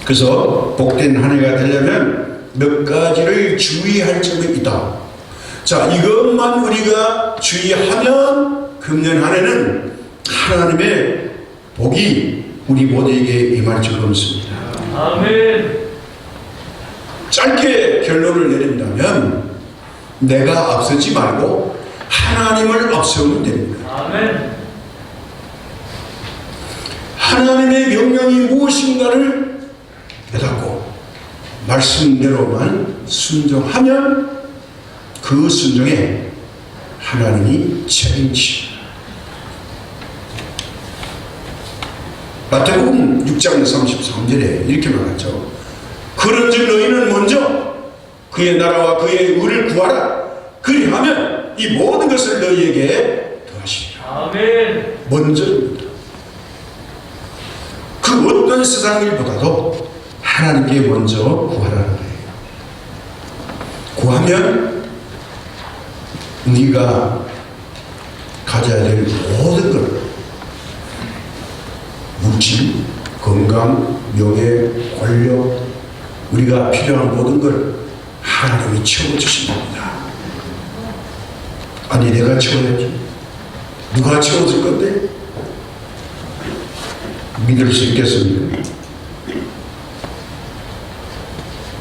그래서 복된 한 해가 되려면 몇 가지를 주의할 점이 있다. 자, 이것만 우리가 주의하면 금년 한 해는 하나님의 복이 우리 모두에게 임할 줄 믿습니다. 아멘. 짧게 결론을 내린다면 내가 앞서지 말고 하나님을 앞세우면 됩니다. 아멘. 하나님의 명령이 무엇인가를 깨닫고 말씀대로만 순종하면 그 순종에 하나님이 책임지십니다. 마태복음 6장 33절에 이렇게 말하죠. 그런즉 너희는 먼저 그의 나라와 그의 의를 구하라. 그리하면 이 모든 것을 너희에게 더하시리라. 아멘. 먼저입니다. 그 어떤 세상 일보다도 하나님께 먼저 구하라는 거예요. 구하면 네가 가져야 될 모든 것, 물질, 건강, 명예, 권력, 우리가 필요한 모든 걸 하나님이 채워주신답니다. 아니 내가 채워야지. 누가 채워줄 건데? 믿을 수 있겠습니까?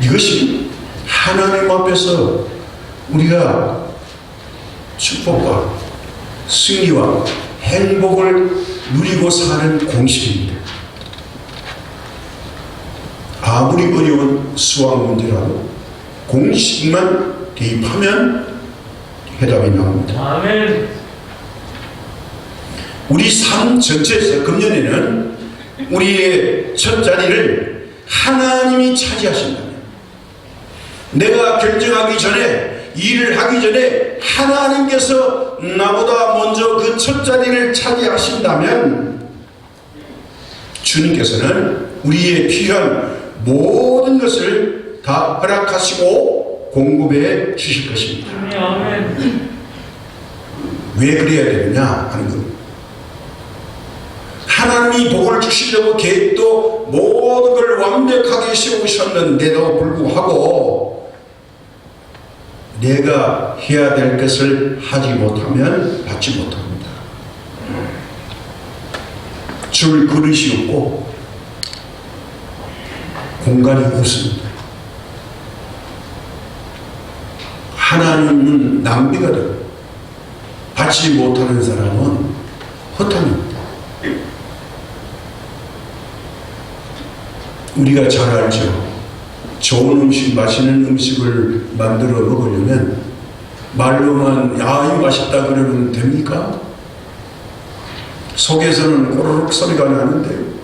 이것이 하나님 앞에서 우리가 축복과 승리와 행복을 누리고 사는 공식입니다. 아무리 어려운 수학 문제라도 공식만 대입하면 해답이 나옵니다. 아멘. 우리 삶 전체에서 금년에는 우리의 첫 자리를 하나님이 차지하신다면, 내가 결정하기 전에, 일을 하기 전에 하나님께서 나보다 먼저 그 첫 자리를 차지하신다면 주님께서는 우리의 필요한 모든 것을 다 허락하시고 공급해 주실 것입니다. 아멘. 왜 그래야 되느냐 하는 것. 하나님이 복을 주시려고 계획도 모든 걸 완벽하게 세우셨는데도 불구하고 내가 해야 될 것을 하지 못하면 받지 못합니다. 줄 그릇이 없고 공간이 없습니다. 하나님은 낭비가 되고 받지 못하는 사람은 허탕입니다. 우리가 잘 알죠. 좋은 음식, 맛있는 음식을 만들어 먹으려면 말로만 야 이거 맛있다 그러면 됩니까? 속에서는 꼬르륵 소리가 나는데요.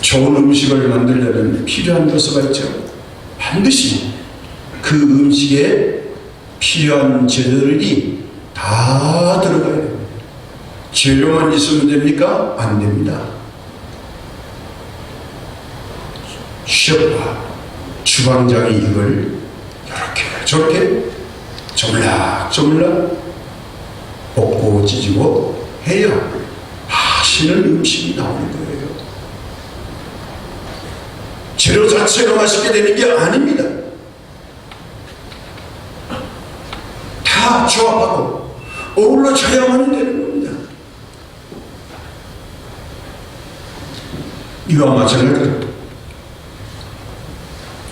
좋은 음식을 만들려면 필요한 요소가 있죠. 반드시 그 음식에 필요한 재료들이 다 들어가야 됩니다. 재료만 있으면 됩니까? 안 됩니다. 셰프와 주방장이 이걸 이렇게 저렇게 조물락조물락 볶고 찢고 해야 맛있는 음식이 나오는 거예요. 재료 자체가 맛있게 되는 게 아닙니다. 다 조합하고 어우러져야만 되는 겁니다. 이와 마찬가지로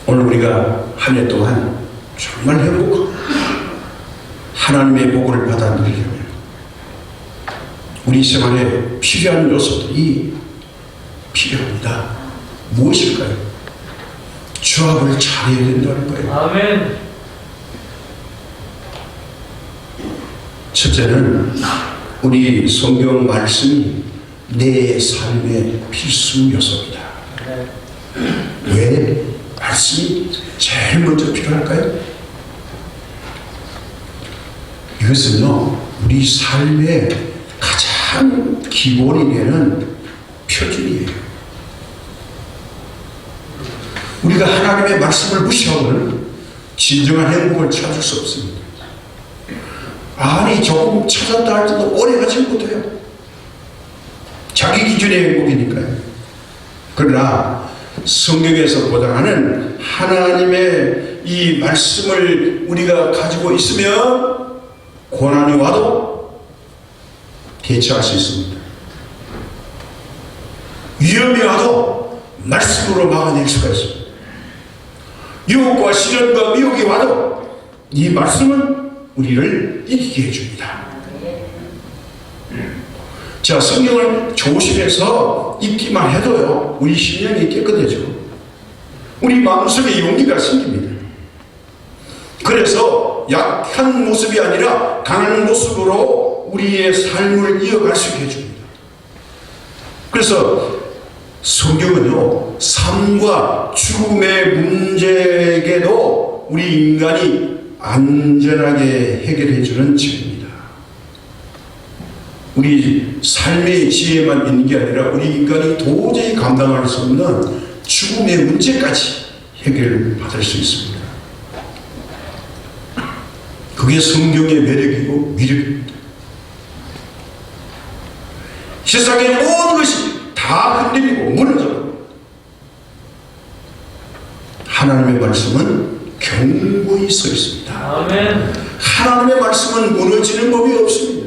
오늘 우리가 한 해 동안 정말 행복하고 하나님의 복을 받아 누리려면 우리 생활에 필요한 요소들이 필요합니다. 무엇일까요? 조합을 잘해야 된다는 거예요. 아멘. 첫째는 우리 성경 말씀이 내 삶의 필수 요소입니다. 왜 말씀이 제일 먼저 필요할까요? 이것은요, 우리 삶의 가장 기본이 되는 표준이에요. 우리가 하나님의 말씀을 무시하고는 진정한 행복을 찾을 수 없습니다. 아니 조금 찾았다 할지도 오래 가지 못해요. 자기 기준의 행복이니까요. 그러나 성경에서 보장하는 하나님의 이 말씀을 우리가 가지고 있으면 고난이 와도 대처할 수 있습니다. 위험이 와도 말씀으로 막아낼 수가 있습니다. 유혹과 시련과 미혹이 와도 이 말씀은 우리를 이기게 해줍니다. 자, 성경을 조심해서 읽기만 해도요, 우리 심령이 깨끗해져. 우리 마음속에 용기가 생깁니다. 그래서 약한 모습이 아니라 강한 모습으로 우리의 삶을 이어갈 수 있게 해줍니다. 그래서 성경은요, 삶과 죽음의 문제에게도 우리 인간이 안전하게 해결해주는 책입니다. 우리 삶의 지혜만 있는 게 아니라 우리 인간이 도저히 감당할 수 없는 죽음의 문제까지 해결받을 수 있습니다. 그게 성경의 매력이고 위력입니다. 세상의 모든 것이 다 흔들리고 무너져도 하나님의 말씀은 견고히 서 있습니다. 아멘. 하나님의 말씀은 무너지는 법이 없습니다.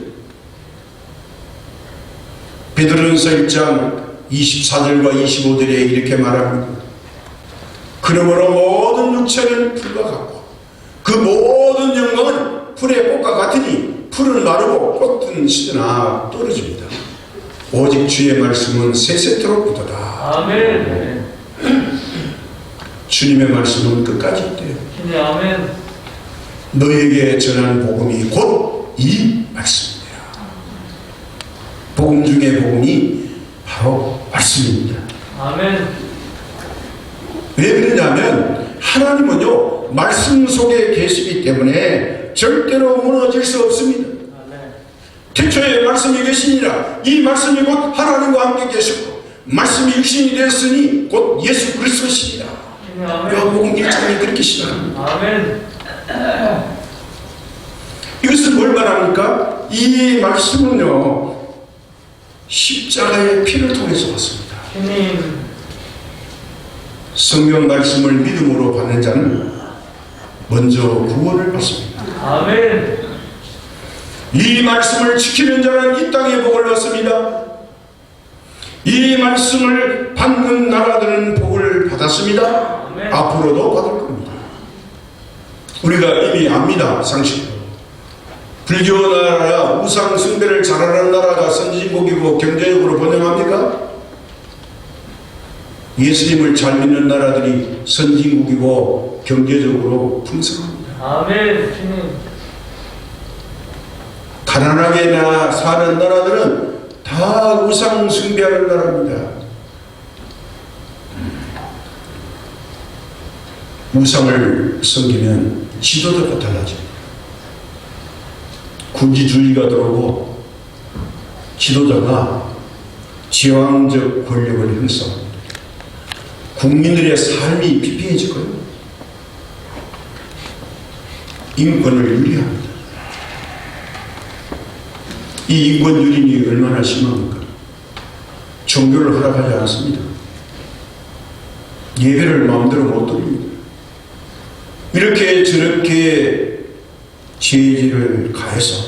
베드로전서 1장 24절과 25절에 이렇게 말합니다. 그러므로 모든 육체는 풀과 같고 그 모든 영광은 풀의 꽃과 같으니 풀은 마르고 꽃은 시드나 떨어집니다. 오직 주의 말씀은 세세토록 있도다. 아멘. 주님의 말씀은 끝까지 있대요. 네, 아멘. 너에게 전하는 복음이 곧 이 말씀입니다. 복음 중에 복음이 바로 말씀입니다. 아멘. 왜 그러냐면 하나님은요, 말씀 속에 계시기 때문에 절대로 무너질 수 없습니다. 아멘. 태초에 말씀이 계시니라. 이 말씀이 곧 하나님과 함께 계시고 말씀이 육신이 되었으니 곧 예수 그리스도시니라. 네, 아멘. 요한복음 1장이 그렇게 시작합니다. 아멘. 이것은 뭘 말합니까? 이 말씀은요, 십자가의 피를 통해서 왔습니다. 주님. 성경 말씀을 믿음으로 받는 자는 먼저 구원을 받습니다. 아멘. 이 말씀을 지키는 자는 이 땅에 복을 얻습니다. 이 말씀을 받는 나라들은 복을 받았습니다. 아멘. 앞으로도 받을 겁니다. 우리가 이미 압니다. 상식으로. 불교 나라야 우상 숭배를 잘하는 나라가 선진국이고 경제적으로 번영합니까? 예수님을 잘 믿는 나라들이 선진국이고 경제적으로 풍성합니다. 아멘. 주님. 가난하게 사는 나라들은 다 우상 숭배하는 나라입니다. 우상을 섬기면 지도자가 달라집니다. 군지주의가 들어오고 지도자가 제왕적 권력을 형성합니다. 국민들의 삶이 피폐해질 거예요. 인권을 유리합니다. 이 인권 유린이 얼마나 심합니까? 종교를 허락하지 않습니다. 예배를 마음대로 못 드립니다. 이렇게 저렇게 죄질을 가해서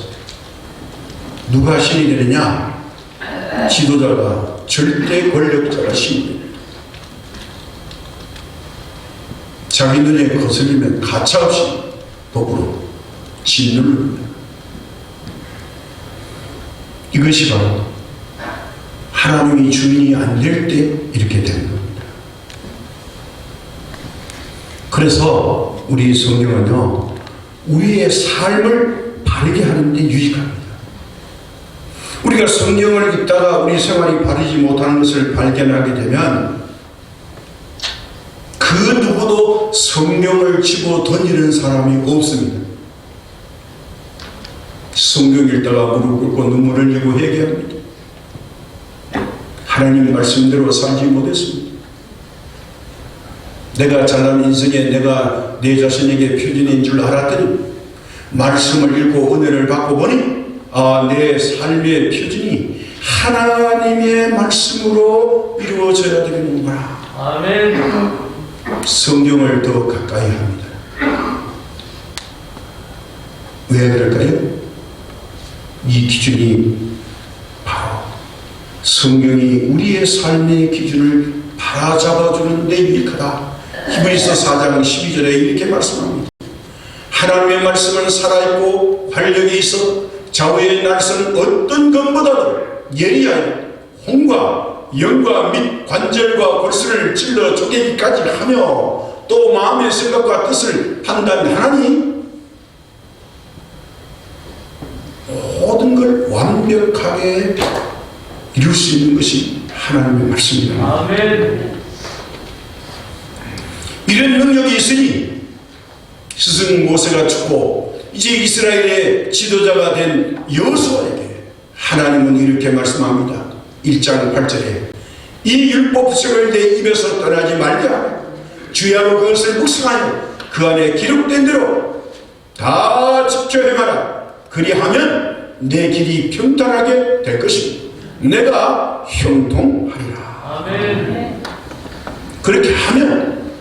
누가 신이 되느냐? 지도자가 절대 권력자가 신이 됩니다. 자기 눈에 거슬리면 가차없이 법으로 짓누릅니다. 이것이 바로 하나님이 주인이 안 될 때 이렇게 되는 겁니다. 그래서 우리 성경은요, 우리의 삶을 바르게 하는 데 유익합니다. 우리가 성경을 읽다가 우리 생활이 바르지 못하는 것을 발견하게 되면 그 누구도 성경을 집어 던지는 사람이 없습니다. 성경 읽다가 무릎 꿇고 눈물을 흘리고 회개합니다. 하나님 말씀대로 살지 못했습니다. 내가 잘난 인생에 내가 내 자신에게 표준인 줄 알았더니 말씀을 읽고 은혜를 받고 보니 내 삶의 표준이 하나님의 말씀으로 이루어져야 되는 거라. 아멘. 성경을 더 가까이 합니다. 왜 그럴까요? 이 기준이 바로 성경이 우리의 삶의 기준을 바라잡아주는 데 유익하다. 히브리서 4장 12절에 이렇게 말씀합니다. 하나님의 말씀은 살아있고 활력이 있어 좌우의 날선 어떤 것보다도 예리하여 홍과 영과 및 관절과 골수를 찔러 쪼개기까지 하며 또 마음의 생각과 뜻을 판단하나니 모든 걸 완벽하게 이룰 수 있는 것이 하나님의 말씀입니다. 아멘. 이런 능력이 있으니 스승 모세가 죽고 이제 이스라엘의 지도자가 된 여호수아에게 하나님은 이렇게 말씀합니다. 1장 8절에 이 율법책을 내 입에서 떠나지 말자. 주야로 그것을 묵상하여 그 안에 기록된 대로 다 지켜 행하라. 그리하면 내 길이 평탄하게 될 것이고 내가 형통하리라. 아멘. 그렇게 하면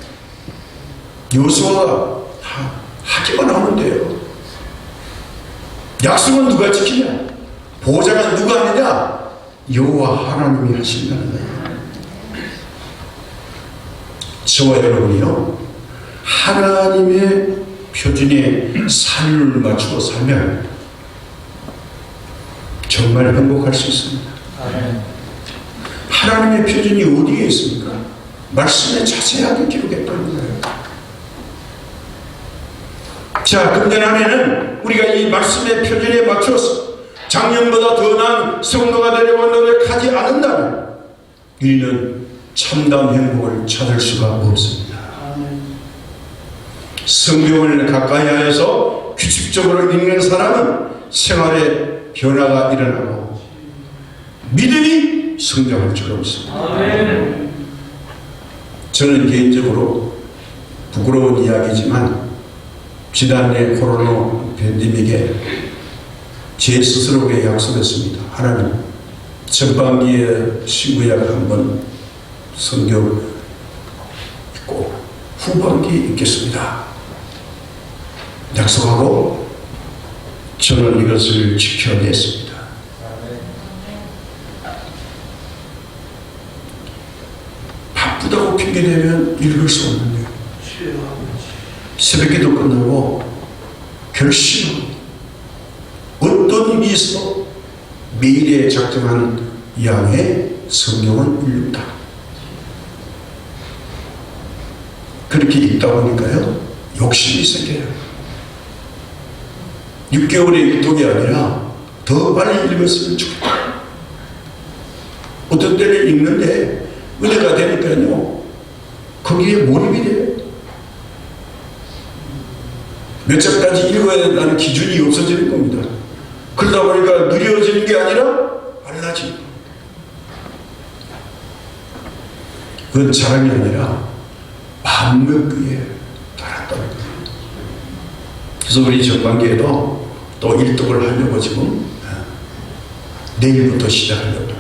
여호수아가 다 하기만 하면 돼요. 약속은 누가 지키냐? 보좌가 누가 하느냐? 여호와 하나님이 하신다는 거예요. 저와 여러분이요, 하나님의 표준에 삶을 맞추고 살면 정말 행복할 수 있습니다. 아멘. 하나님의 표준이 어디에 있습니까? 말씀에 자세하게 기록했다는 거예요. 자, 금년 안에는 우리가 이 말씀의 표준에 맞춰서 작년보다 더 나은 성도가 되려고 노력하지 않는다면 우리는 참담 행복을 찾을 수가 없습니다. 성경을 가까이 하여서 규칙적으로 읽는 사람은 생활에 변화가 일어나고 믿음이 성장할 줄 없습니다. 아멘. 저는 개인적으로 부끄러운 이야기지만 지난해 코로나 팬데믹에 제 스스로에게 약속했습니다. 하나님, 전반기에 신구약 한번 성경 읽고 후반기 읽겠습니다. 약속하고 저는 이것을 지켜냈습니다. 바쁘다고 핑계대면 읽을 수 없는데 새벽기도 끝나고 결심하고 어떤 힘이 있어 매일에 작정한 양의 성경을 읽는다. 그렇게 읽다 보니까요, 욕심이 생겨요. 6개월의 일독이 아니라 더 빨리 읽었으면 좋겠다. 어떤 때는 읽는데 은혜가 되니까요, 거기에 몰입이 돼요. 몇 장까지 읽어야 된다는 기준이 없어지는 겁니다. 그러다 보니까 느려지는 게 아니라 빨라지는 겁니다. 그건 자랑이 아니라 반복에 달았다는 거예요. 그래서 우리 전반기에도 또 일독을 하려고 지금 내일부터 시작하려고 합니다.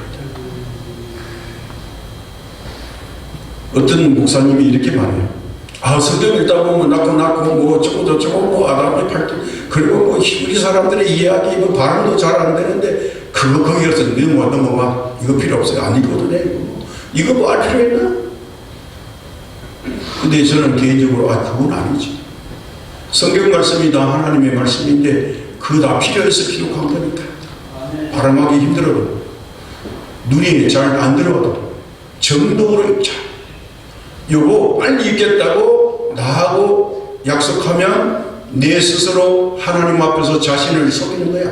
어떤 목사님이 이렇게 말해요. 아, 성경 읽다 보면 낳고 뭐 어쩌고 저쩌고 뭐 아담의 팔뚝 그리고 뭐 우리 사람들의 이야기 뭐 발음도 잘 안 되는데 그거 거기 가서 넘어가 이거 필요 없어요. 안 읽어도 돼. 이거 뭐 알 필요 있나? 근데 저는 개인적으로 그건 아니지. 성경 말씀이 다 하나님의 말씀인데 그거 다 필요해서 기록한 거니까. 발음하기 힘들어도 눈이 잘 안 들어도 정독으로 읽자. 요거 빨리 읽겠다고 나하고 약속하면 내 스스로 하나님 앞에서 자신을 속이는 거야.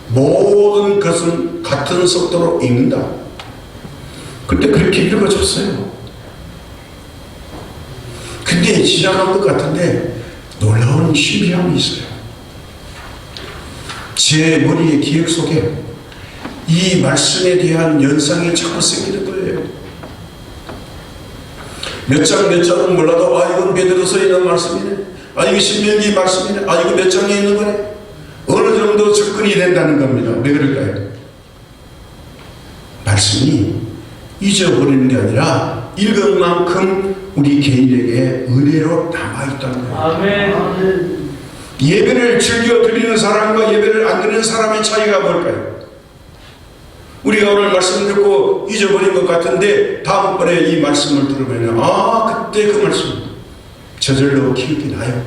모든 것은 같은 속도로 읽는다. 근데 그렇게 읽어줬어요. 근데 지나간 것 같은데 놀라운 신비함이 있어요. 제 머리의 기억 속에 이 말씀에 대한 연상이 자꾸 생기는 거예요. 몇 장은 몰라도 이건 베드로서에 있는 말씀이네. 이거 신명기 말씀이네. 이거 몇 장에 있는 거네. 어느 정도 접근이 된다는 겁니다. 왜 그럴까요? 말씀이 잊어버리는 게 아니라 읽은 만큼 우리 개인에게 은혜로 남아있다는 거예요. 아멘. 예배를 즐겨 드리는 사람과 예배를 안 드리는 사람의 차이가 뭘까요? 우리가 오늘 말씀 듣고 잊어버린 것 같은데 다음번에 이 말씀을 들으면 그때 그 말씀 저절로 기억이 나요.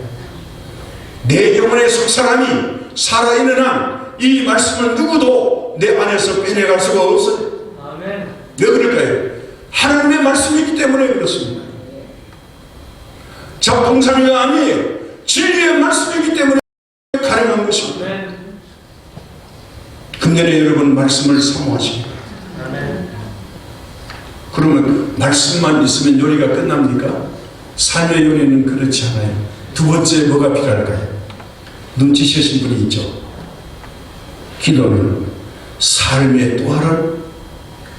내 영혼의 속 사람이 살아있는 한 이 말씀을 누구도 내 안에서 빼내갈 수가 없어요. 아멘. 왜 그럴까요? 하나님의 말씀이기 때문에 그렇습니다. 작동삼위가 아니에요. 진리의 말씀이기 때문에 가능한 것입니다. 아멘. 금년에 여러분 말씀을 사모하십니다. 아멘. 그러면 말씀만 있으면 요리가 끝납니까? 삶의 요리는 그렇지 않아요. 두 번째 뭐가 필요할까요? 눈치채신 분이 있죠. 기도는 삶의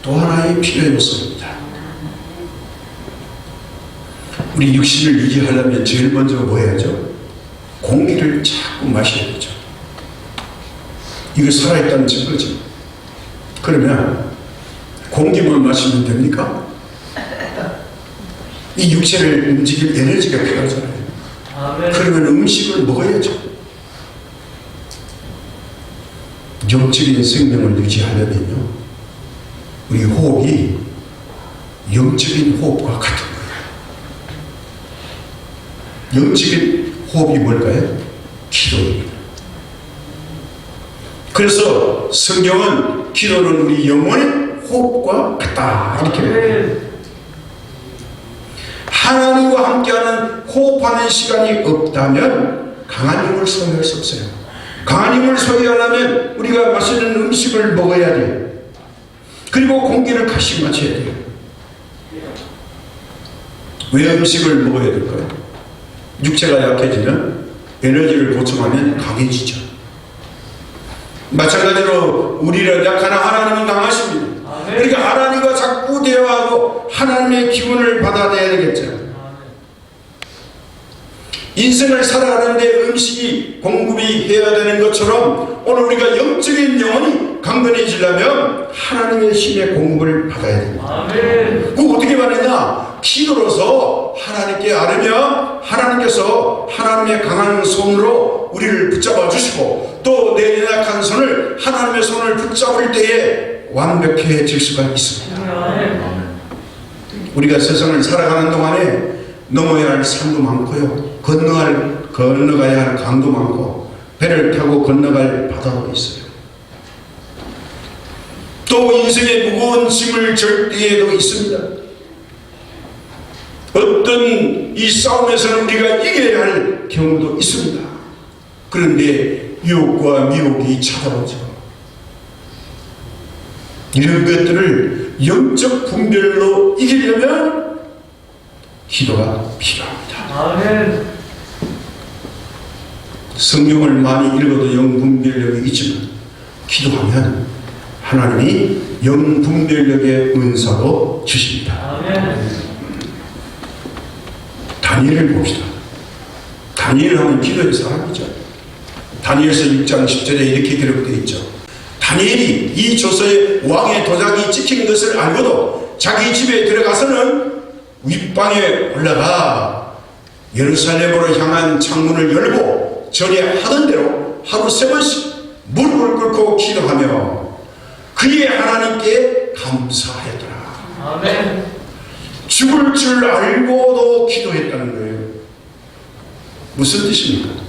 또 하나의 필요의 요소입니다. 우리 육신을 유지하려면 제일 먼저 뭐 해야죠? 공기를 자꾸 마셔야 되죠. 이거 살아있다는 증거죠. 그러면 공기만 마시면 됩니까? 이 육체를 움직일 에너지가 필요하잖아요. 아멘. 그러면 음식을 먹어야죠. 영적인 생명을 유지하려면요, 우리 호흡이 영적인 호흡과 같은 거예요. 영적인 호흡이 뭘까요? 기도입니다. 그래서 성경은 기도는 우리 영혼의 호흡과 같다 이렇게 말해요. 하나님과 함께하는 호흡하는 시간이 없다면 강한 힘을 소유할 수 없어요. 강한 힘을 소유하려면 우리가 마시는 음식을 먹어야 돼요. 그리고 공기를 같이 마셔야 돼요. 왜 음식을 먹어야 될까요? 육체가 약해지면 에너지를 보충하면 강해지죠. 마찬가지로 우리는 약하나 하나님은 강하십니다. 아멘. 그러니까 하나님과 자꾸 대화하고 하나님의 기운을 받아내야 되겠죠. 인생을 살아가는데 음식이 공급이 해야 되는 것처럼 오늘 우리가 영적인 영혼이 강건해지려면 하나님의 신의 공급을 받아야 됩니다. 아멘. 그거 어떻게 받느냐? 기도로서 하나님께 아뢰면 하나님께서 하나님의 강한 손으로 우리를 붙잡아 주시고 또 내 연약한 손을 하나님의 손을 붙잡을 때에 완벽해질 수가 있습니다. 아멘. 우리가 세상을 살아가는 동안에 넘어야 할 산도 많고요. 건너가야 할 강도 많고 배를 타고 건너갈 바다도 있어요. 또 인생의 무거운 짐을 질 때에도 있습니다. 어떤 이 싸움에서는 우리가 이겨야 할 경우도 있습니다. 그런데 유혹과 미혹이 찾아오죠. 이런 것들을 영적 분별로 이기려면 기도가 필요합니다. 아멘. 성경을 많이 읽어도 영분별력이 있지만 기도하면 하나님이 영분별력의 은사도 주십니다. 아멘. 다니엘을 봅시다. 다니엘 하면 기도의 사람이죠. 다니엘서 6장 10절에 이렇게 기록되어 있죠. 다니엘이 이 조서에 왕의 도장이 찍힌 것을 알고도 자기 집에 들어가서는 윗방에 올라가 예루살렘으로 향한 창문을 열고 전에 하던 대로 하루 3번씩 무릎을 꿇고 기도하며 그의 하나님께 감사하였더라. 아멘. 죽을 줄 알고도 기도했다는 거예요. 무슨 뜻입니까?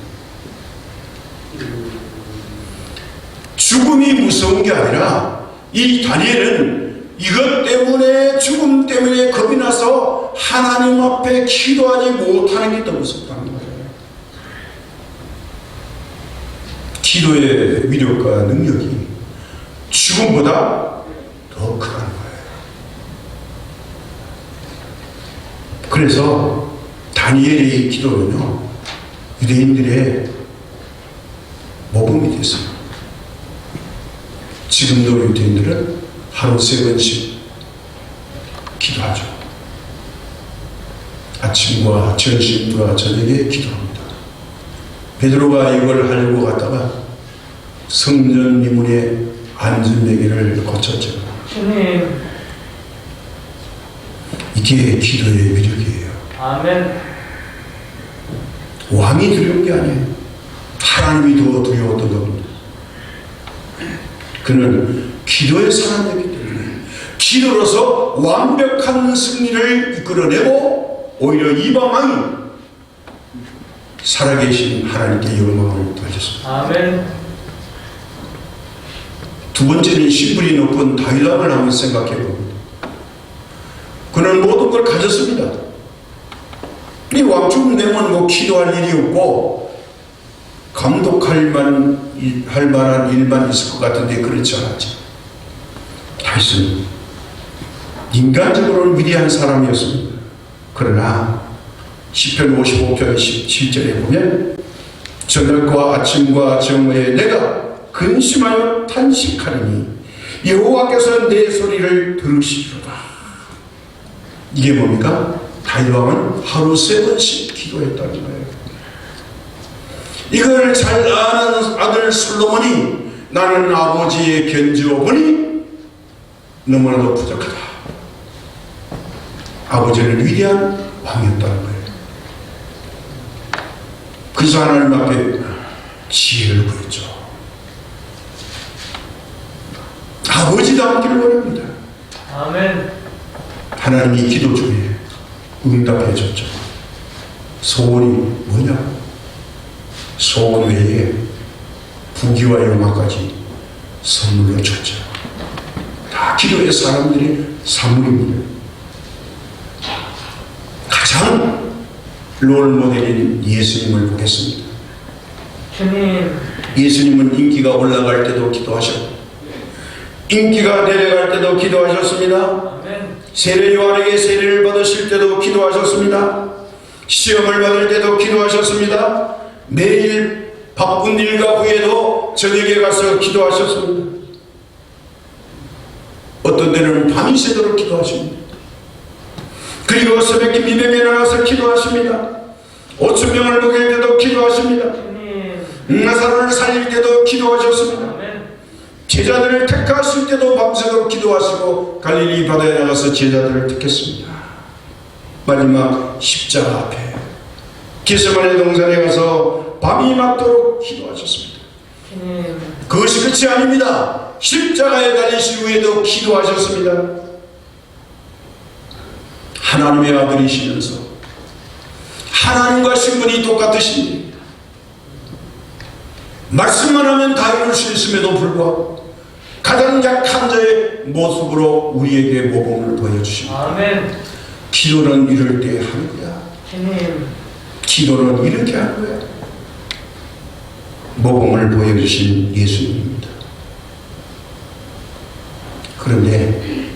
죽음이 무서운 게 아니라 이 다니엘은 이것 때문에 죽음 때문에 겁이 나서 하나님 앞에 기도하지 못하는 게 더 무섭다는 거예요. 기도의 위력과 능력이 죽음보다 더 크다는 거예요. 그래서 다니엘의 기도는요, 유대인들의 모범이 됐어요. 지금도 유대인들은 하루 3번씩 기도하죠. 아침과 점심과 저녁에 기도합니다. 베드로가 이걸 하려고 갔다가 성전 미문에 안전베개를 고쳤죠. 주님. 이게 기도의 위력이에요. 아멘. 왕이 두려운 게 아니에요. 하나님이 더 두려웠던 겁니다. 그는 기도의 사람이기 때문에 기도로서 완벽한 승리를 이끌어내고 오히려 이방 왕이 살아계신 하나님께 영광을 돌렸습니다. 아멘. 두 번째는 신분이 높은 다윗 왕을 한번 생각해 봅니다. 그는 모든 걸 가졌습니다. 이 왕중 되면 뭐 기도할 일이 없고 감독할 만한 일만 있을 것 같은데 그렇지 않았죠. 다윗은 인간적으로는 위대한 사람이었습니다. 그러나 시편 55편 17절에 보면 저녁과 아침과 정오에 내가 근심하여 탄식하리니 여호와께서 내 소리를 들으시리로다. 이게 뭡니까? 다윗 왕은 하루 3번씩 기도했다는 거예요. 이걸 잘 아는 아들 솔로몬이 나는 아버지의 견지어 보니 너무나도 부족하다. 아버지는 위대한 왕이었다는 거예요. 그래서 하나님 앞에 지혜를 구했죠. 아버지 닮기를 원합니다. 아멘. 하나님이 기도 중에 응답해 줬죠. 소원이 뭐냐? 소원 외에 부귀와 영화까지 선물로 줬죠. 다 기도의 사람들의 산물입니다. 가장 롤모델인 예수님을 보겠습니다. 주님. 예수님은 인기가 올라갈 때도 기도하셨고 인기가 내려갈 때도 기도하셨습니다. 아멘. 세례 요한에게 세례를 받으실 때도 기도하셨습니다. 시험을 받을 때도 기도하셨습니다. 매일 바쁜 일과 후에도 저녁에 가서 기도하셨습니다. 어떤 때는 밤이 새도록 기도하십니다. 그리고 새벽에 미명에 나가서 기도하십니다. 5,000명을 먹일 때도 기도하십니다. 주님. 나사로를 살릴 때도 기도하셨습니다. 아멘. 제자들을 택하실 때도 밤새도록 기도하시고 갈릴리 바다에 나가서 제자들을 택했습니다. 마지막 십자가 앞에 겟세마네 동산에 가서 밤이 맞도록 기도하셨습니다. 주님. 그것이 끝이 아닙니다. 십자가에 달리신 후에도 기도하셨습니다. 하나님의 아들이시면서 하나님과 신분이 똑같으십니다. 말씀만 하면 다 이룰 수 있음에도 불구하고 가장 약한 자의 모습으로 우리에게 모범을 보여주십니다. 아멘. 기도는 이럴 때 하는 거야. 주님. 기도는 이렇게 하는 거야. 모범을 보여주신 예수님입니다. 그런데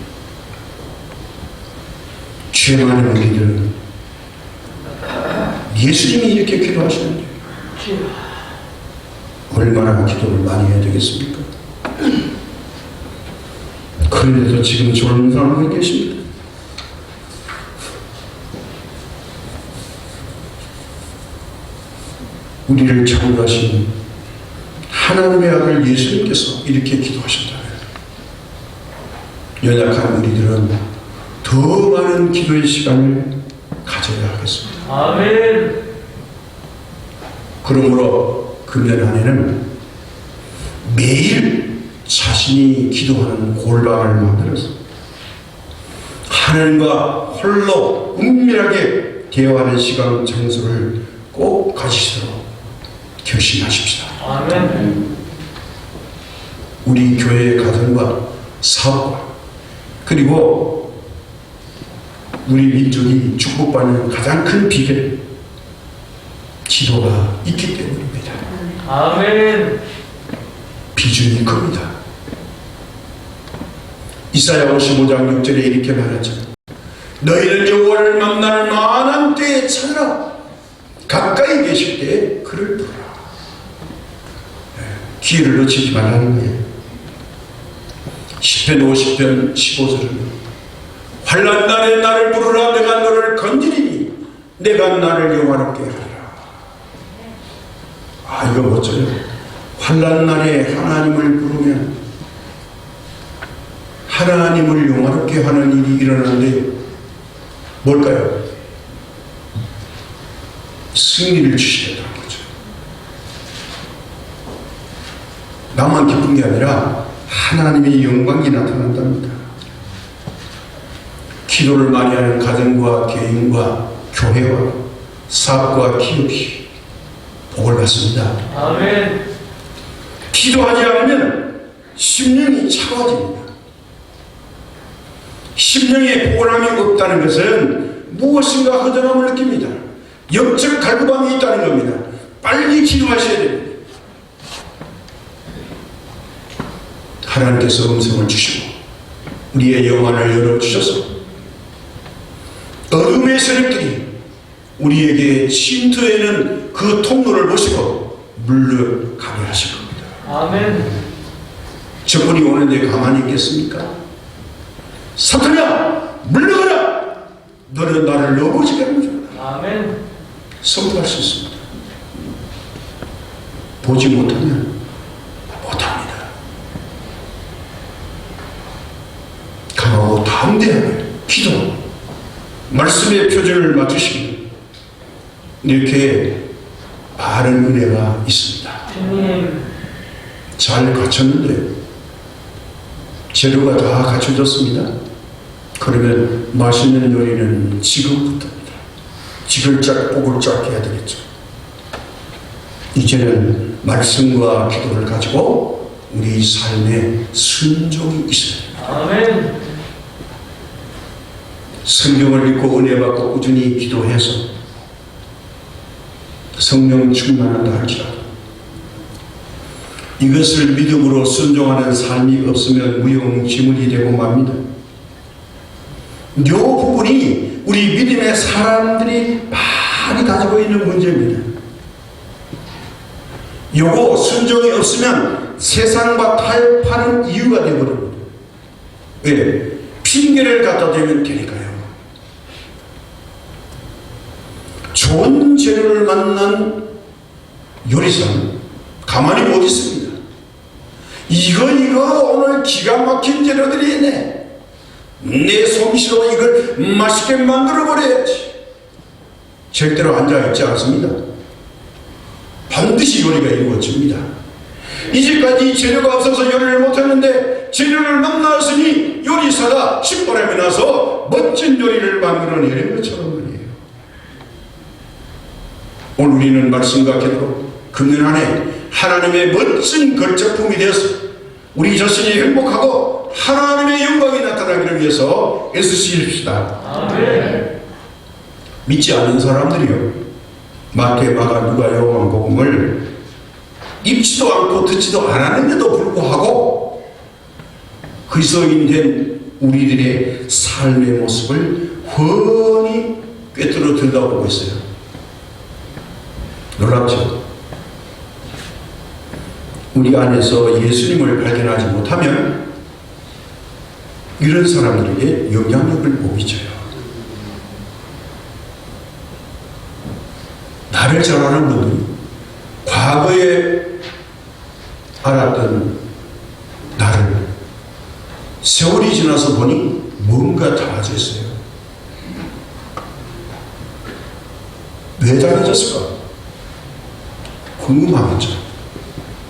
죄 많은 우리들은 예수님이 이렇게 기도하시는데 얼마나 기도를 많이 해야 되겠습니까? 그런데도 지금 좋은 상황에 계십니다. 우리를 창조하신 하나님의 아들 예수님께서 이렇게 기도하신다면 연약한 우리들은 더 많은 기도의 시간을 가져야 하겠습니다. 아멘. 그러므로 금년 한 해는 매일 자신이 기도하는 골방을 만들어서 하나님과 홀로 은밀하게 대화하는 시간 장소를 꼭 가지시도록 결심하십시다. 아멘. 우리 교회의 가정과 사업과 그리고 우리 민족이 축복받는 가장 큰 비결 기도가 있기 때문입니다. 아멘. 비중이 큽니다. 이사야 55장 6절에 이렇게 말하죠. 너희는 여호와를 만날 만한 때에 찾으라. 가까이 계실 때에 그를 부르라. 기회를 놓치지 말라는 거예요. 시편 50편 15절은 환난 날에 나를 부르라. 내가 너를 건지리니 내가 나를 영화롭게 하리라. 아, 이거 멋져요. 환난 날에 하나님을 부르면 하나님을 영화롭게 하는 일이 일어나는데 뭘까요? 승리를 주시겠다는 거죠. 나만 기쁜 게 아니라 하나님의 영광이 나타난답니다. 기도를 많이 하는 가정과 개인과 교회와 사업과 기업이 복을 받습니다. 아멘. 기도하지 않으면 심령이 차가워집니다. 심령에 포근함이 없다는 것은 무엇인가 허전함을 느낍니다. 영적 갈구함이 있다는 겁니다. 빨리 기도하셔야 됩니다. 하나님께서 음성을 주시고 우리의 영안을 열어주셔서 어둠의 세력들이 우리에게 침투에는 그 통로를 보시고 물러가게 하실 겁니다. 아멘. 적군이 오는데 가만히 있겠습니까? 사탄아 물러가라! 너는 나를 넘어지게 하는 줄 알아. 아멘. 선포할 수 있습니다. 보지 못하면 못합니다. 강하고 담대하게 기도 말씀의 표준을 맞추시면 이렇게 많은 은혜가 있습니다. 주님. 잘 갖췄는데 재료가 다 갖춰졌습니다. 그러면 맛있는 요리는 지금부터입니다. 지글짝 뽀글짝 해야 되겠죠. 이제는 말씀과 기도를 가지고 우리 삶에 순종이 있어야 됩니다. 아멘. 성경을 읽고 은혜 받고 꾸준히 기도해서 성령 충만한다 할지라도 이것을 믿음으로 순종하는 삶이 없으면 무용지물이 되고 맙니다. 이 부분이 우리 믿음의 사람들이 많이 가지고 있는 문제입니다. 요거 순종이 없으면 세상과 타협하는 이유가 되어버립니다. 왜? 핑계를 갖다 대면 되니까요. 좋은 재료를 만난 요리사는 가만히 못 있습니다. 이거 오늘 기가 막힌 재료들이 있네. 내 솜씨로 이걸 맛있게 만들어 버려야지. 절대로 앉아있지 않습니다. 반드시 요리가 이루어집니다. 이제까지 재료가 없어서 요리를 못했는데 재료를 만났으니 요리사가 신바람이 나서 멋진 요리를 만들어내는 것처럼 말이에요. 오늘 우리는 말씀과 기도로 금년 안에 하나님의 멋진 걸작품이 되어서 우리 자신이 행복하고 하나님의 영광이 나타나기를 위해서 애쓰십시다. 아멘. 믿지 않는 사람들이요, 마태, 마가, 누가, 요한복음을 읽지도 않고 듣지도 않았는데도 불구하고 그리스도인된 우리들의 삶의 모습을 훤히 꿰뚫어 들여다보고 있어요. 놀랍죠? 우리 안에서 예수님을 발견하지 못하면 이런 사람들에게 영향력을 못 미쳐요. 나를 잘 아는 분들이 과거에 알았던 나를 세월이 지나서 보니 뭔가 달라져 있어요. 왜 달라졌을까? 궁금하겠죠.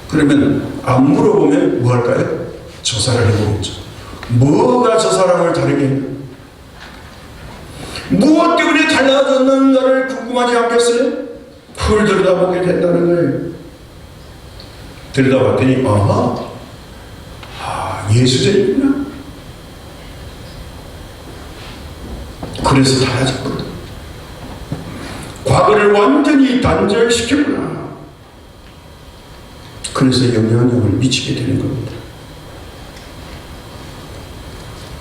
그러면 안 물어보면 뭐 할까요? 조사를 해보겠죠. 뭐가 저 사람을 다르게 했나? 무엇 때문에 달라졌는가를 궁금하지 않겠어요? 그걸 들여다보게 된다는 거예요. 들여다봤더니 예수쟁이구나. 그래서 달라졌거든. 과거를 완전히 단절시켰구나. 그래서 영향력을 미치게 되는 겁니다.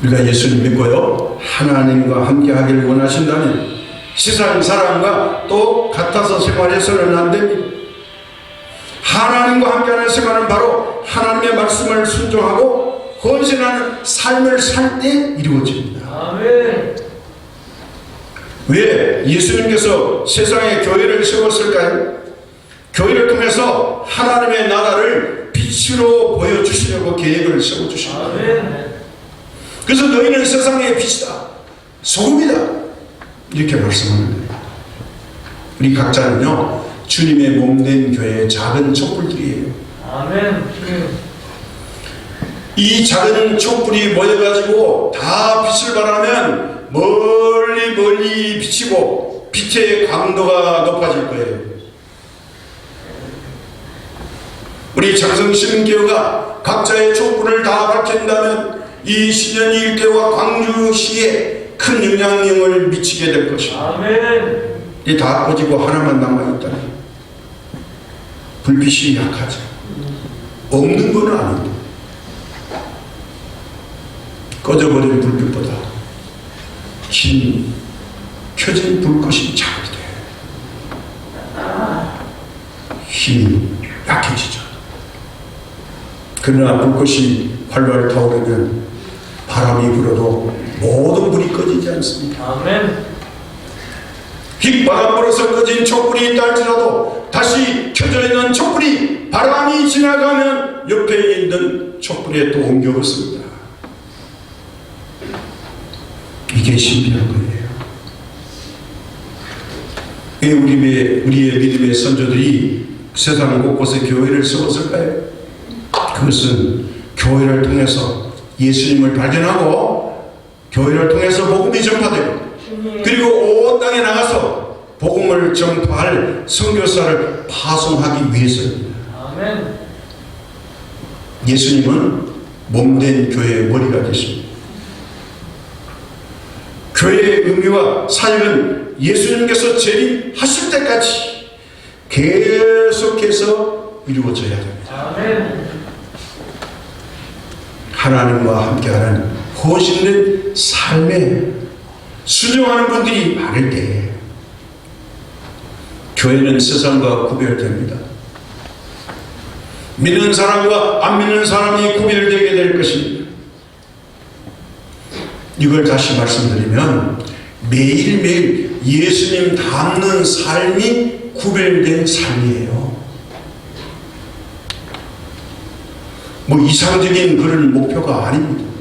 우리가 예수님 믿고요, 하나님과 함께 하기를 원하신다면 세상 사람과 또 같아서 생활해서는 안 됩니다. 하나님과 함께하는 생활은 바로 하나님의 말씀을 순종하고 헌신하는 삶을 살 때 이루어집니다. 아멘. 왜 예수님께서 세상에 교회를 세웠을까요? 교회를 통해서 하나님의 나라를 빛으로 보여주시려고 계획을 세워주십니다. 아멘. 그래서 너희는 세상의 빛이다, 소금이다, 이렇게 말씀하는 거예요. 우리 각자는요, 주님의 몸된 교회의 작은 촛불들이에요. 아멘. 주님. 이 작은 촛불이 모여가지고 다 빛을 발하면 멀리 멀리 비치고 빛의 강도가 높아질 거예요. 우리 장성신교가 각자의 촛불을 다 밝힌다면 이 신현이 일대와 광주시에 큰 영향력을 미치게 될 것입니다. 아멘. 이 다 꺼지고 하나만 남아있다. 불빛이 약하죠. 없는 건 아닌데 꺼져버린 불빛보다 긴 켜진 불꽃이 작게 돼요. 힘이 약해지죠. 그러나 불꽃이 활활 타오르면 바람이 불어도 모든 불이 꺼지지 않습니다. 아멘. 휘바람 불어서 꺼진 촛불이 있다 할지라도 다시 켜져 있는 촛불이 바람이 지나가면 옆에 있는 촛불에 또 옮겨붙습니다. 이게 신비한 거예요. 왜 우리의 믿음의 선조들이 세상 곳곳에 교회를 세웠을까요? 그것은 교회를 통해서 예수님을 발견하고 교회를 통해서 복음이 전파되고 그리고 온 땅에 나가서 복음을 전파할 선교사를 파송하기 위해서입니다. 아멘. 예수님은 몸된 교회의 머리가 되십니다. 교회의 의미와 사역은 예수님께서 재림하실 때까지 계속해서 이루어져야 됩니다. 아멘. 하나님과 함께하는 헌신된 삶에 순종하는 분들이 많을 때 교회는 세상과 구별됩니다. 믿는 사람과 안 믿는 사람이 구별되게 될 것입니다. 이걸 다시 말씀드리면 매일매일 예수님 닮는 삶이 구별된 삶이에요. 뭐 이상적인 그런 목표가 아닙니다.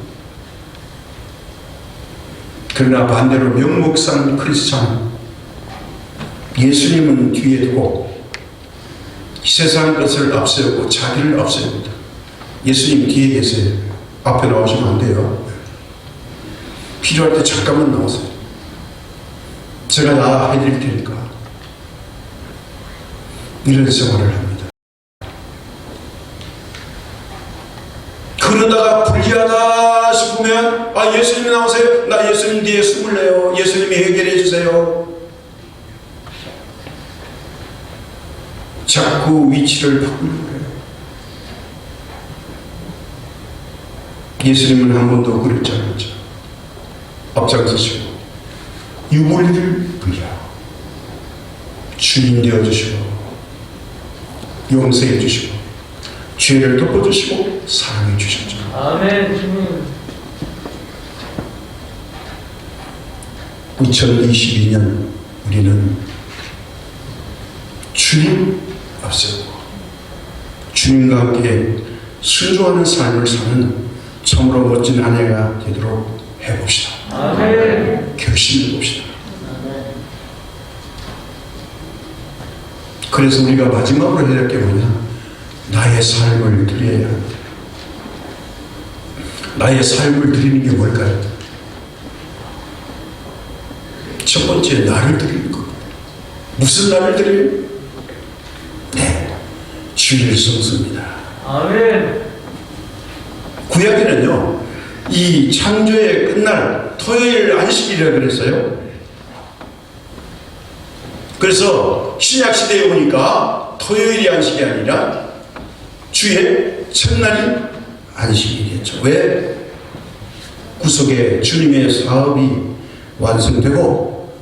그러나 반대로 명목상 크리스찬, 예수님은 뒤에 두고 이 세상 것을 앞세우고 자기를 앞세웁니다. 예수님 뒤에 계세요. 앞에 나오시면 안 돼요. 필요할 때 잠깐만 나오세요. 제가 다 해드릴 테니까. 이런 생활을 합니다. 그러다가 불리하다 싶으면 예수님 나오세요. 나 예수님 뒤에 숨을래요. 예수님이 해결해 주세요. 자꾸 위치를 바꾸려고 해요. 예수님은 한 번도 그랬지 않았죠. 앞장서시고 유불리를 부리라 주님 되어주시고 용서해 주시고 죄를 덮어주시고 사랑해 주셨죠. 아멘. 주님. 2022년 우리는 주님 앞세우고 주님과 함께 순종하는 삶을 사는 참으로 멋진 한 해가 되도록 해봅시다. 아멘. 결심해봅시다. 그래서 우리가 마지막으로 해야 할 게 뭐냐? 나의 삶을 드려야 합니다. 나의 삶을 드리는 게 뭘까요? 첫 번째, 나를 드리는 겁니다. 무슨 나를 드려요? 네, 주일 성수입니다. 아멘. 구약에는요, 이 창조의 끝날 토요일 안식일이라 그랬어요. 그래서 신약 시대에 오니까 토요일이 안식이 아니라 주의 첫날이 안식일이었죠. 왜? 구속의 주님의 사업이 완성되고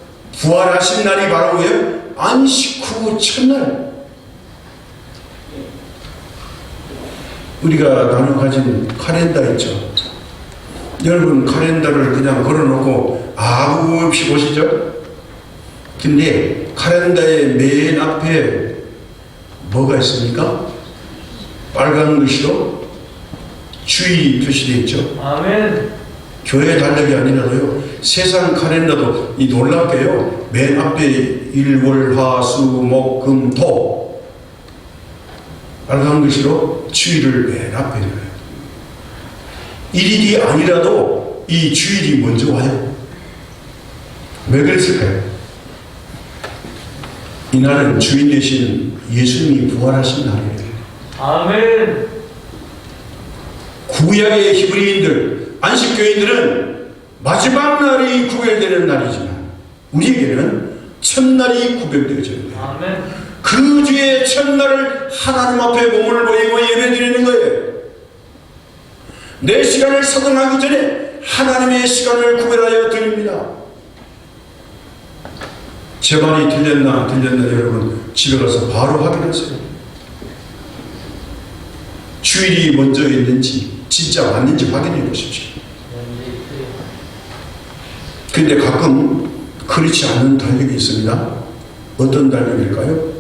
부활하신 날이 바로 뭐예요? 안식 후 첫날. 우리가 나눠 가진 카렌다 있죠. 여러분 카렌다를 그냥 걸어놓고 아무 없이 보시죠? 근데 카렌다의 맨 앞에 뭐가 있습니까? 빨간 글씨로 주의 표시되어 있죠. 아멘. 교회 달력이 아니라도요, 세상 카렌더도 이 놀랍게요, 맨 앞에 일월화수목금토 빨간 글씨로 주일을 맨 앞에 넣어요. 일일이 아니라도 이 주일이 먼저 와요. 왜 그랬을까요? 이날은 주인 되신 예수님이 부활하신 날이에요. 아멘. 구약의 히브리인들, 안식교인들은 마지막 날이 구별되는 날이지만 우리에게는 첫날이 구별되어지는 거예요. 아멘. 그 주의 첫날을 하나님 앞에 몸을 보이고 예배드리는 거예요. 내 시간을 사정하기 전에 하나님의 시간을 구별하여 드립니다. 제 말이 들렸나 여러분 집에 가서 바로 확인하세요. 주일이 먼저 있는지 진짜 맞는지 확인해 보십시오. 근데 가끔 그렇지 않은 달력이 있습니다. 어떤 달력일까요?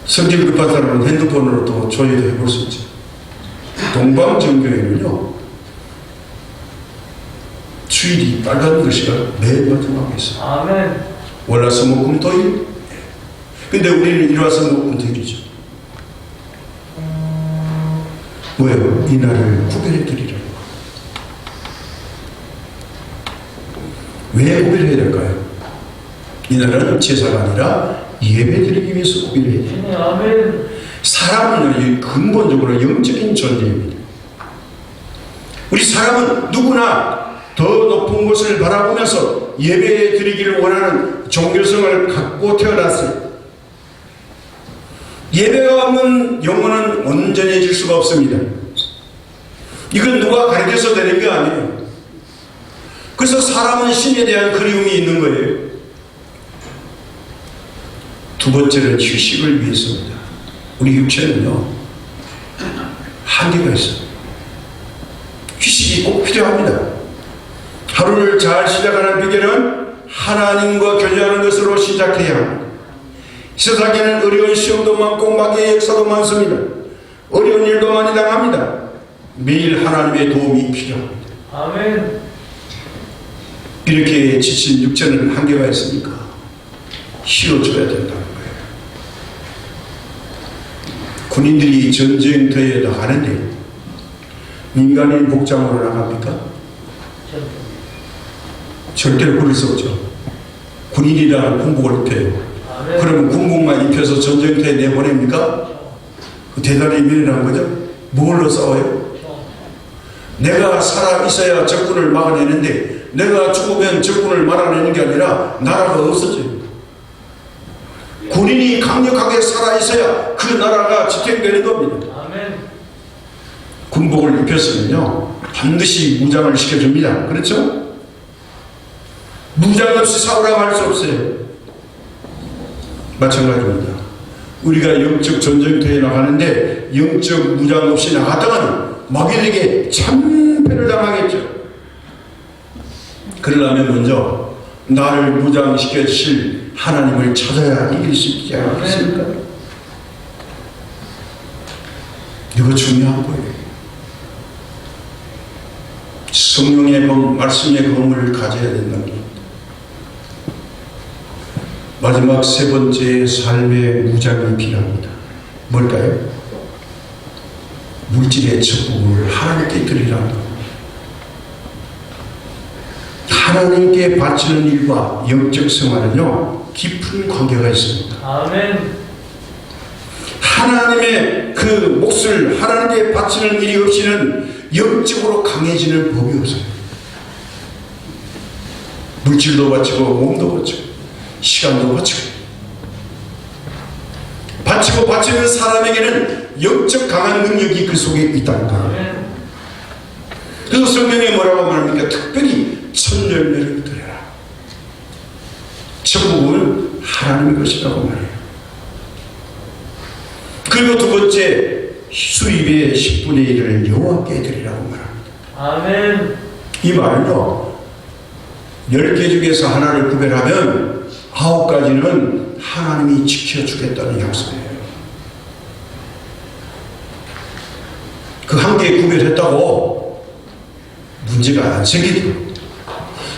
성질 급한 사람은 핸드폰으로 또 조회도 해볼 수 있죠. 동방정교회는요, 주일이 빨간 글씨가 맨 마지막에 있어요. 아멘. 월화수목금토일. 근데 우리는 일화수목금토일이죠. 왜요? 이 날을 구별해 드리려고. 왜 구별해야 될까요? 이 날은 제사가 아니라 예배 드리기 위해서 구별해야 돼요. 아멘. 사람은 근본적으로 영적인 존재입니다. 우리 사람은 누구나 더 높은 곳을 바라보면서 예배 드리기를 원하는 종교성을 갖고 태어났어요. 예배가 없는 영혼은 온전해질 수가 없습니다. 이건 누가 가르쳐서 되는 게 아니에요. 그래서 사람은 신에 대한 그리움이 있는 거예요. 두 번째는 휴식을 위해서입니다. 우리 육체는요, 한계가 있어요. 휴식이 꼭 필요합니다. 하루를 잘 시작하는 비결은 하나님과 교제하는 것으로 시작해야 합니다. 세상에는 어려운 시험도 많고 마귀의 역사도 많습니다. 어려운 일도 많이 당합니다. 매일 하나님의 도움이 필요합니다. 아멘. 이렇게 지친 육체는 한계가 있으니까 쉬어줘야 된다는 거예요. 군인들이 전쟁터에 나가는데 민간인 복장으로 나갑니까? 절대로 그럴 수 없죠. 군인이라는 군복을 입혀요. 그러면 군복만 입혀서 전쟁터에 내보냅니까? 그 대단히 미련한 거죠. 뭘로 싸워요? 내가 살아 있어야 적군을 막아내는데 내가 죽으면 적군을 막아내는 게 아니라 나라가 없어져요. 군인이 강력하게 살아 있어야 그 나라가 지탱되는 겁니다. 아멘. 군복을 입혔으면요 반드시 무장을 시켜줍니다. 그렇죠? 무장 없이 싸우라고 할 수 없어요. 마찬가지입니다. 우리가 영적 전쟁터에 나가는데 영적 무장 없이 나갔다가는 마귀에게 참패를 당하겠죠. 그러려면 먼저 나를 무장시켜 주실 하나님을 찾아야 이길 수 있지 않겠습니까? 이거 중요한 거예요. 성령의 검, 말씀의 검을 가져야 된다는 겁니다. 마지막 세 번째 삶의 무장이 필요합니다. 뭘까요? 물질의 축복을 하나님께 드리라는 겁니다. 하나님께 바치는 일과 영적 생활은요 깊은 관계가 있습니다. 아멘. 하나님의 그 몫을 하나님께 바치는 일이 없이는 영적으로 강해지는 법이 없어요. 물질도 바치고 몸도 바치고 시간도 바치고 바치고 바치는 사람에게는 영적 강한 능력이 그 속에 있다는 거예요. 그래서 성경에 뭐라고 말합니까? 특별히 첫 열매를 드려라. 천국은 하나님의 것이라고 말해요. 그리고 두 번째, 수입의 10분의 1을 여호와께 드리라고 말합니다. 아멘. 이 말은요 10개 중에서 하나를 구별하면 9가지는 하나님이 지켜주겠다는 약속이에요. 그 한 개 구별했다고 문제가 안 생기도록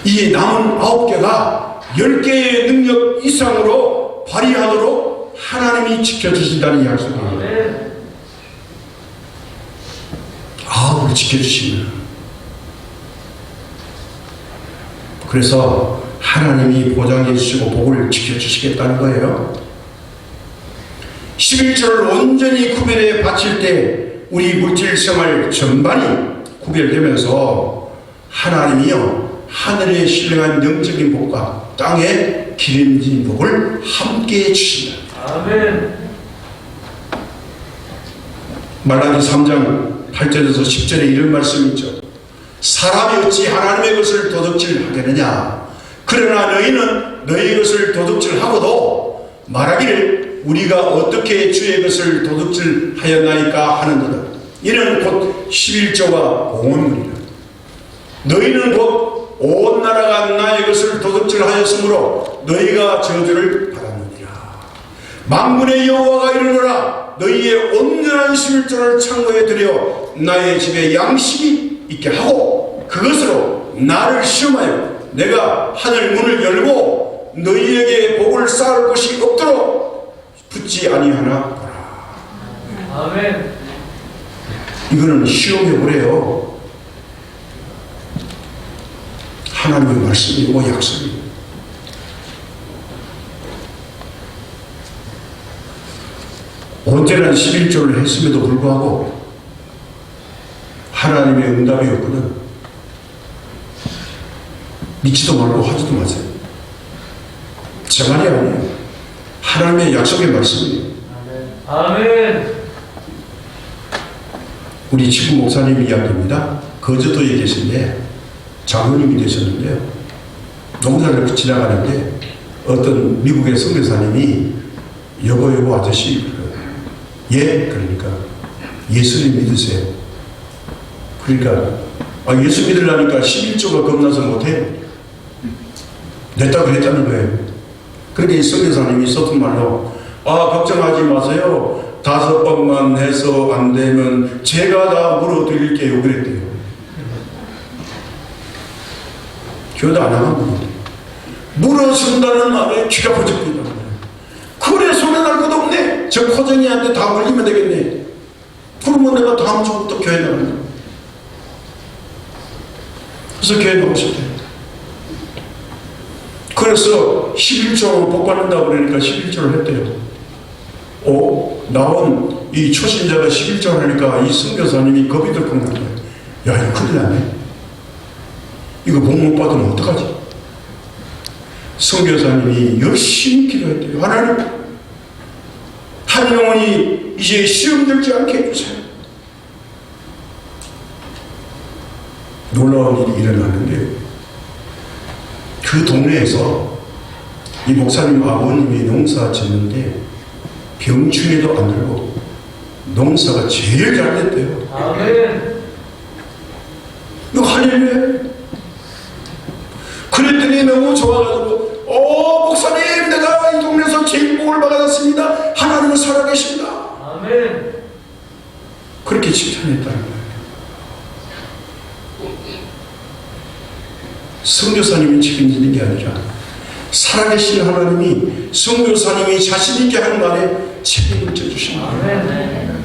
이 남은 9개가 10개의 능력 이상으로 발휘하도록 하나님이 지켜주신다는 약속이에요. 아멘. 우리 지켜주시면. 그래서 하나님이 보장해 주시고 복을 지켜주시겠다는 거예요. 11조를 온전히 구별해 바칠 때 우리 물질 생활 전반이 구별되면서 하나님이요 하늘에 신령한 영적인 복과 땅에 기름진 복을 함께 주신다. 아멘. 말라기 3장 8절에서 10절에 이런 말씀이 있죠. 사람이 어찌 하나님의 것을 도둑질하겠느냐. 그러나 너희는 너희 것을 도둑질하고도 말하기를 우리가 어떻게 주의 것을 도둑질하였나이까 하는도다. 이는 곧 11조와 공헌물이라. 너희는 곧 온 나라가 나의 것을 도둑질하였으므로 너희가 저주를 받았느니라. 만군의 여호와가 이르노라. 너희의 온전한 11조를 창고에 들여 나의 집에 양식이 있게 하고 그것으로 나를 시험하여 내가 하늘 문을 열고 너희에게 복을 쌓을 것이 없도록 붙지 아니하나 보라. 아멘. 이거는 시험해 보래요. 하나님의 말씀이고 약속이고. 온전한 11조를 했음에도 불구하고 하나님의 응답이 없거든. 믿지도 말고 하지도 마세요. 제 말이 아니에요. 하나님의 약속의 말씀이에요. 아멘. 우리 친구 목사님 이야기입니다. 거제도에 계신데 장로님이 되셨는데요. 농사를 지나가는데 어떤 미국의 선교사님이 여보 아저씨 예? 그러니까 예수님 믿으세요. 그러니까 예수 믿으려니까 11조가 겁나서 못해. 냈다고 그랬다는 거예요. 그러니까 이 선교사님이 서툰 말로 걱정하지 마세요. 5번만 해서 안 되면 제가 다 물어드릴게요. 그랬대요. 교도 안 하고 물어준다는 말에 귀가 퍼집니다. 그래 소리 날 것도 없네. 저 코정이한테 다 물리면 되겠네. 그러면 내가 다음 주부터 교회 나간다. 그래서 교회 나오셨대요. 그래서 11조 복 받는다고 그러니까 11조를 했대요. 나온 이 초신자가 11조를 하니까 이 선교사님이 겁이 들컥 난 거예요. 야, 이거 큰일 나네. 이거 복 못 받으면 어떡하지? 선교사님이 열심히 기도했대요. 하나님, 한 영혼이 이제 시험 들지 않게 해주세요. 놀라운 일이 일어났는데요. 그 동네에서 이 목사님 아버님이 농사 짓는데 병충해도 안 들고 농사가 제일 잘 됐대요. 아멘. 이거 할렐루야. 그랬더니 너무 좋아가지고 목사님 내가 이 동네에서 제일 복을 받았습니다. 하나님은 살아계십니다. 아멘. 그렇게 칭찬했다는 거예요. 선교사님이 책임지는 게 아니라 살아계신 하나님이 선교사님이 자신 있게 하는 말에 책임을 져주신 거예요. 아멘.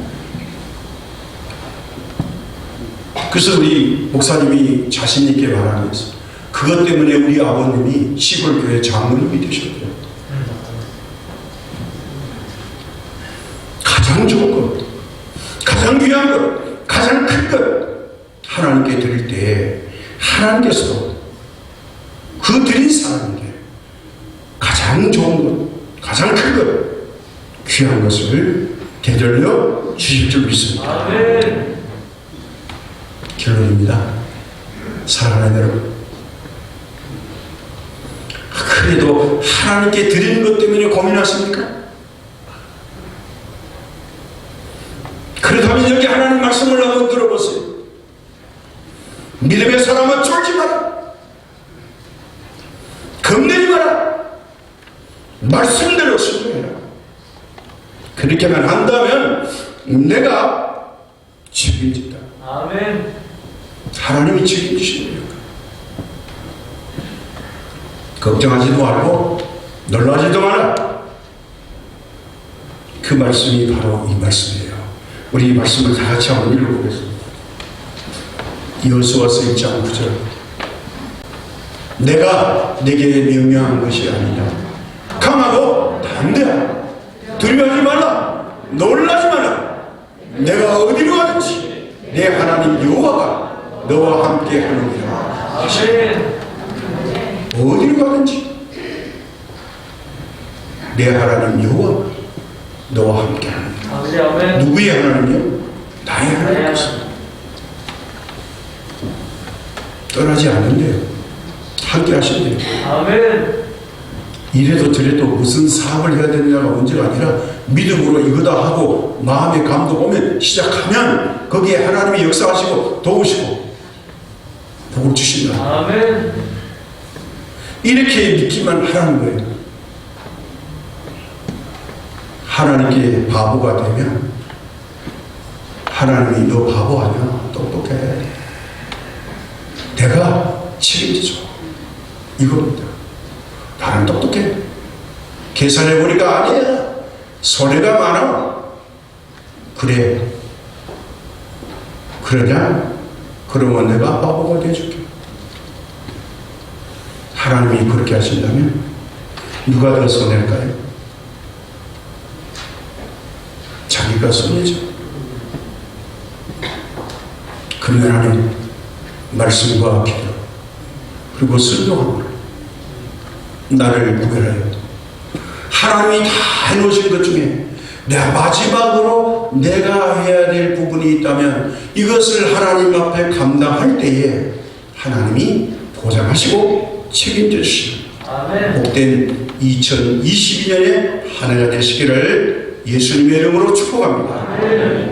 그래서 우리 목사님이 자신 있게 말하면서 그것 때문에 우리 아버님이 시골교회 장로님이 되셨대요. 가장 좋은 것, 가장 귀한 것, 가장 큰 것 하나님께 드릴 때 하나님께서 그 드린 사람에게 가장 좋은 것, 가장 큰 것, 귀한 것을 되돌려 주실 줄 믿습니다. 아멘. 결론입니다. 사랑하는 여러분, 그래도 하나님께 드리는 것 때문에 고민하십니까? 그렇다면 여기 하나님 말씀을 한번 들어보세요. 믿음의 사람은 쫄지 마라. 겁내지 마라. 말씀대로 순종해라. 그렇게만 한다면 내가 책임진다. 아멘. 하나님이 책임지시는 거예요. 걱정하지도 말고 놀라지도 마라. 그 말씀이 바로 이 말씀이에요. 우리 이 말씀을 다 같이 한번 읽어보겠습니다. 여호수아서 1장 9절. 내가 내게 명령한 것이 아니냐. 강하고 담대하라. 두려워하지 말라. 놀라지 말라. 내가 어디로 가든지 내 하나님 여호와가 너와 함께 하느니라. 아멘. 어디로 가든지 내 하나님 여호와 너와 함께 하느니라. 아버지 아멘. 누구의 하나님이요? 나의 하나님이었습니다. 떠나지 않는데요. 함께 하신대요. 아멘. 이래도 저래도 무슨 사업을 해야 되느냐가 문제가 아니라 믿음으로 이거다 하고 마음의 감동 오면 시작하면 거기에 하나님이 역사하시고 도우시고 복을 주신다. 아멘. 이렇게 믿기만 하라는 거예요. 하나님께 바보가 되면 하나님이 너 바보 아니야? 똑똑해. 내가 책임지죠. 이겁니다. 나는 똑똑해. 계산해보니까 아니야. 손해가 많아. 그래. 그러냐? 그러면 내가 바보가 돼줄게. 하나님이 그렇게 하신다면 누가 더 손해일까요? 자기가 손해죠. 그러면 하나님 말씀과 기도 그리고 순종함으로 나를 구별하여 하나님이 다 해놓으신 것 중에 내가 마지막으로 내가 해야 될 부분이 있다면 이것을 하나님 앞에 감당할 때에 하나님이 보장하시고 책임져 주시는 아멘. 복된 2022년에 한 해가 되시기를 예수님의 이름으로 축복합니다. 아멘.